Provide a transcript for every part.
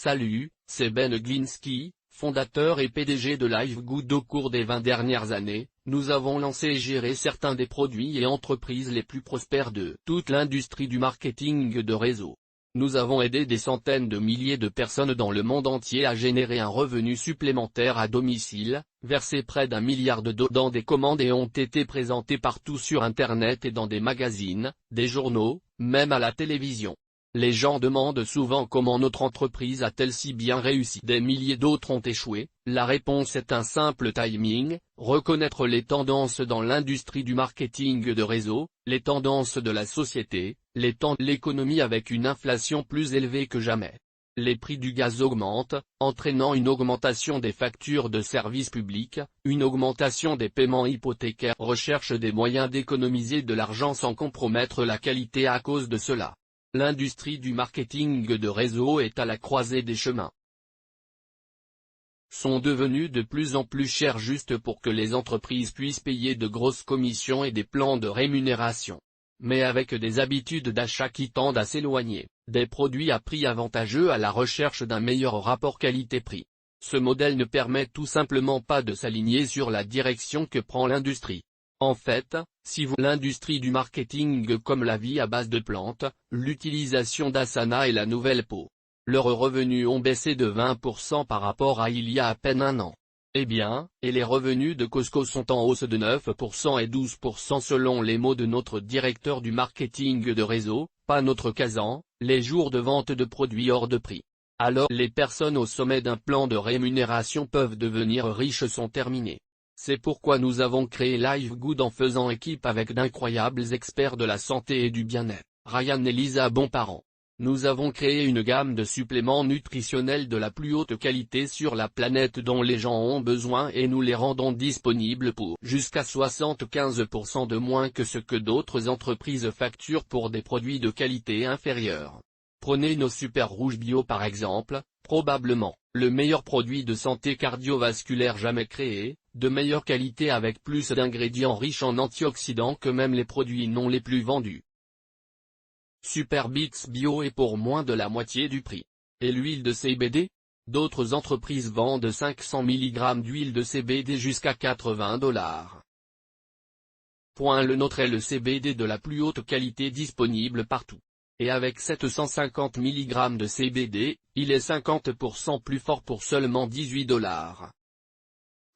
Salut, c'est Ben Glinsky, fondateur et PDG de LiveGood. Au cours des 20 dernières années, nous avons lancé et géré certains des produits et entreprises les plus prospères de toute l'industrie du marketing de réseau. Nous avons aidé des centaines de milliers de personnes dans le monde entier à générer un revenu supplémentaire à domicile, versé près d'1 milliard de dollars dans des commandes et ont été présentés partout sur Internet et dans des magazines, des journaux, même à la télévision. Les gens demandent souvent comment notre entreprise a-t-elle si bien réussi. Des milliers d'autres ont échoué. La réponse est un simple timing, reconnaître les tendances dans l'industrie du marketing de réseau, les tendances de la société, les temps de l'économie avec une inflation plus élevée que jamais. Les prix du gaz augmentent, entraînant une augmentation des factures de services publics, une augmentation des paiements hypothécaires. Recherche des moyens d'économiser de l'argent sans compromettre la qualité à cause de cela. L'industrie du marketing de réseau est à la croisée des chemins. Sont devenus de plus en plus chers juste pour que les entreprises puissent payer de grosses commissions et des plans de rémunération. Mais avec des habitudes d'achat qui tendent à s'éloigner, des produits à prix avantageux à la recherche d'un meilleur rapport qualité-prix. Ce modèle ne permet tout simplement pas de s'aligner sur la direction que prend l'industrie. En fait, si l'industrie du marketing comme la vie à base de plantes, l'utilisation d'asana et la nouvelle peau, leurs revenus ont baissé de 20% par rapport à il y a à peine un an. Eh bien, et les revenus de Costco sont en hausse de 9% et 12% selon les mots de notre directeur du marketing de réseau, pas notre Kazan, les jours de vente de produits hors de prix. Alors les personnes au sommet d'un plan de rémunération peuvent devenir riches sont terminées. C'est pourquoi nous avons créé LiveGood en faisant équipe avec d'incroyables experts de la santé et du bien-être, Ryan et Lisa Bonparent. Nous avons créé une gamme de suppléments nutritionnels de la plus haute qualité sur la planète dont les gens ont besoin et nous les rendons disponibles pour jusqu'à 75% de moins que ce que d'autres entreprises facturent pour des produits de qualité inférieure. Prenez nos Super Rouge Bio par exemple, probablement, le meilleur produit de santé cardiovasculaire jamais créé, de meilleure qualité avec plus d'ingrédients riches en antioxydants que même les produits non les plus vendus. Super Bits Bio est pour moins de la moitié du prix. Et l'huile de CBD? D'autres entreprises vendent 500 mg d'huile de CBD jusqu'à $80. Le nôtre est le CBD de la plus haute qualité disponible partout. Et avec 750 mg de CBD, il est 50% plus fort pour seulement $18.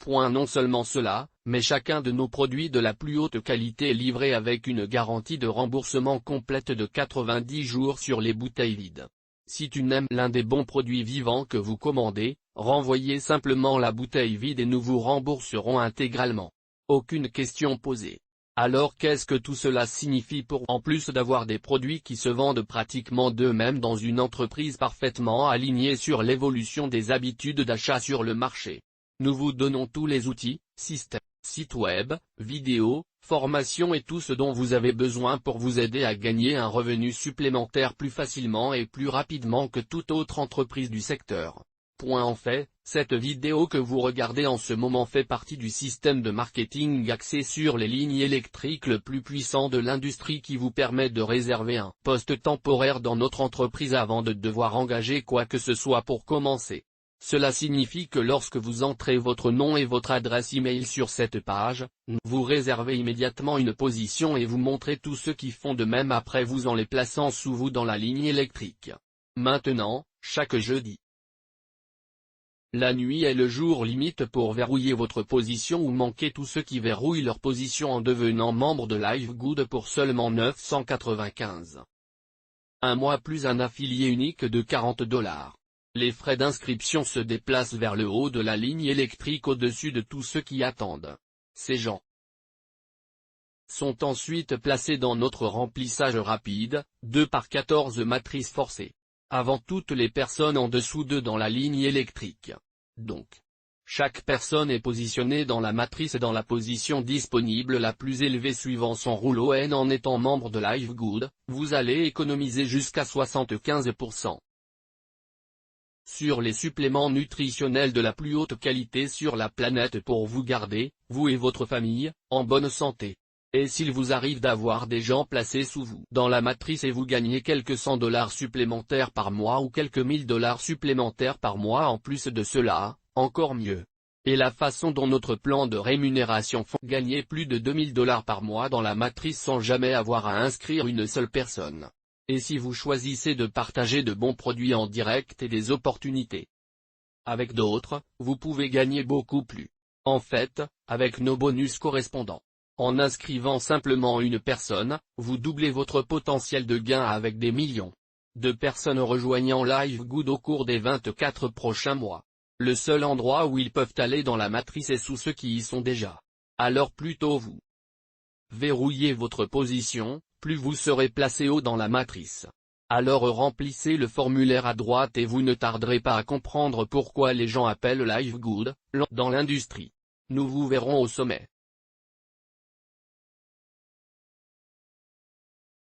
Non seulement cela, mais chacun de nos produits de la plus haute qualité est livré avec une garantie de remboursement complète de 90 jours sur les bouteilles vides. Si tu n'aimes l'un des bons produits vivants que vous commandez, renvoyez simplement la bouteille vide et nous vous rembourserons intégralement. Aucune question posée. Alors qu'est-ce que tout cela signifie en plus d'avoir des produits qui se vendent pratiquement d'eux-mêmes dans une entreprise parfaitement alignée sur l'évolution des habitudes d'achat sur le marché? Nous vous donnons tous les outils, systèmes, sites web, vidéos, formations et tout ce dont vous avez besoin pour vous aider à gagner un revenu supplémentaire plus facilement et plus rapidement que toute autre entreprise du secteur. En fait, cette vidéo que vous regardez en ce moment fait partie du système de marketing axé sur les lignes électriques le plus puissant de l'industrie qui vous permet de réserver un poste temporaire dans notre entreprise avant de devoir engager quoi que ce soit pour commencer. Cela signifie que lorsque vous entrez votre nom et votre adresse email sur cette page, vous réservez immédiatement une position et vous montrez tous ceux qui font de même après vous en les plaçant sous vous dans la ligne électrique. Maintenant, chaque jeudi, la nuit est le jour limite pour verrouiller votre position ou manquer tous ceux qui verrouillent leur position en devenant membre de LiveGood pour seulement $995. Un mois plus un affilié unique de $40. Les frais d'inscription se déplacent vers le haut de la ligne électrique au-dessus de tous ceux qui attendent. Ces gens sont ensuite placés dans notre remplissage rapide, 2x14 matrice forcée. Avant toutes les personnes en dessous d'eux dans la ligne électrique. Donc, chaque personne est positionnée dans la matrice dans la position disponible la plus élevée suivant son rouleau N. En étant membre de LiveGood, vous allez économiser jusqu'à 75%. Sur les suppléments nutritionnels de la plus haute qualité sur la planète pour vous garder, vous et votre famille, en bonne santé. Et s'il vous arrive d'avoir des gens placés sous vous dans la matrice et vous gagnez quelques $100 supplémentaires par mois ou quelques $1000 supplémentaires par mois en plus de cela, encore mieux. Et la façon dont notre plan de rémunération font gagner plus de $2000 par mois dans la matrice sans jamais avoir à inscrire une seule personne. Et si vous choisissez de partager de bons produits en direct et des opportunités avec d'autres, vous pouvez gagner beaucoup plus. En fait, avec nos bonus correspondants. En inscrivant simplement une personne, vous doublez votre potentiel de gain avec des millions de personnes rejoignant LiveGood au cours des 24 prochains mois. Le seul endroit où ils peuvent aller dans la matrice est sous ceux qui y sont déjà. Alors plus tôt vous verrouillez votre position, plus vous serez placé haut dans la matrice. Alors remplissez le formulaire à droite et vous ne tarderez pas à comprendre pourquoi les gens appellent LiveGood, dans l'industrie. Nous vous verrons au sommet.